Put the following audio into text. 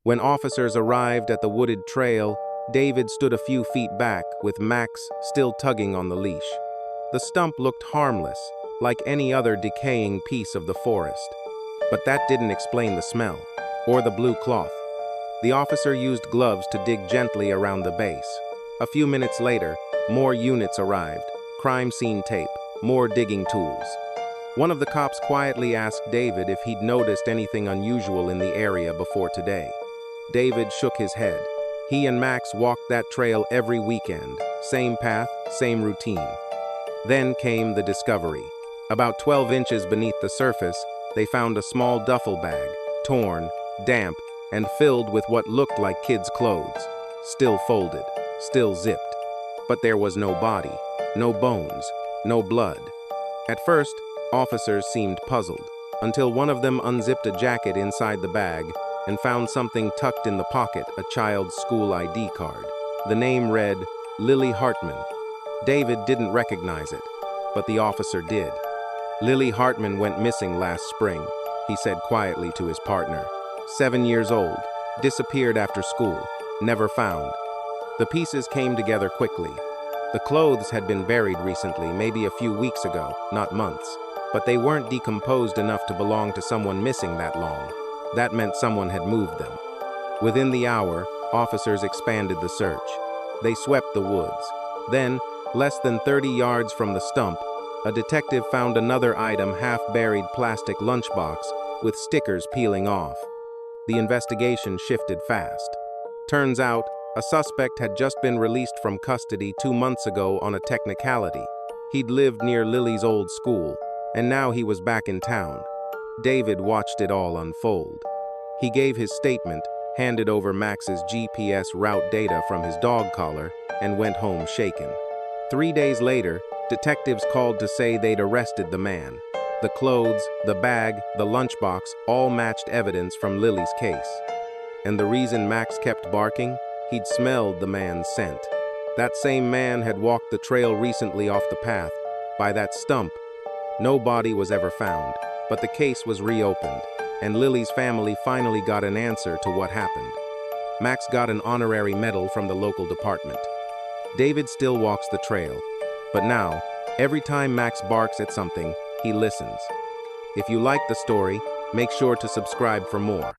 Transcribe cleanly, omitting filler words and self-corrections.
When officers arrived at the wooded trail, David stood a few feet back, with Max still tugging on the leash. The stump looked harmless, like any other decaying piece of the forest. But that didn't explain the smell, or the blue cloth. The officer used gloves to dig gently around the base. A few minutes later, more units arrived, crime scene tape, more digging tools. One of the cops quietly asked David if he'd noticed anything unusual in the area before today. David shook his head. He and Max walked that trail every weekend, same path, same routine. Then came the discovery. About 12 inches beneath the surface, they found a small duffel bag, torn, damp, and filled with what looked like kids' clothes, still folded, still zipped. But there was no body, no bones, no blood. At first, officers seemed puzzled, until one of them unzipped a jacket inside the bag and found something tucked in the pocket, a child's school ID card. The name read, Lily Hartman. David didn't recognize it, but the officer did. Lily Hartman went missing last spring, he said quietly to his partner. 7 years old, disappeared after school, never found. The pieces came together quickly. The clothes had been buried recently, maybe a few weeks ago, not months, but they weren't decomposed enough to belong to someone missing that long. That meant someone had moved them. Within the hour, officers expanded the search. They swept the woods. Then, less than 30 yards from the stump, a detective found another item, half-buried plastic lunchbox with stickers peeling off. The investigation shifted fast. Turns out, a suspect had just been released from custody 2 months ago on a technicality. He'd lived near Lily's old school, and now he was back in town. David watched it all unfold. He gave his statement, handed over Max's GPS route data from his dog collar, and went home shaken. 3 days later, detectives called to say they'd arrested the man. The clothes, the bag, the lunchbox all matched evidence from Lily's case. And the reason Max kept barking? He'd smelled the man's scent. That same man had walked the trail recently off the path, by that stump. No body was ever found, but the case was reopened, and Lily's family finally got an answer to what happened. Max got an honorary medal from the local department. David still walks the trail, but now, every time Max barks at something, he listens. If you like the story, make sure to subscribe for more.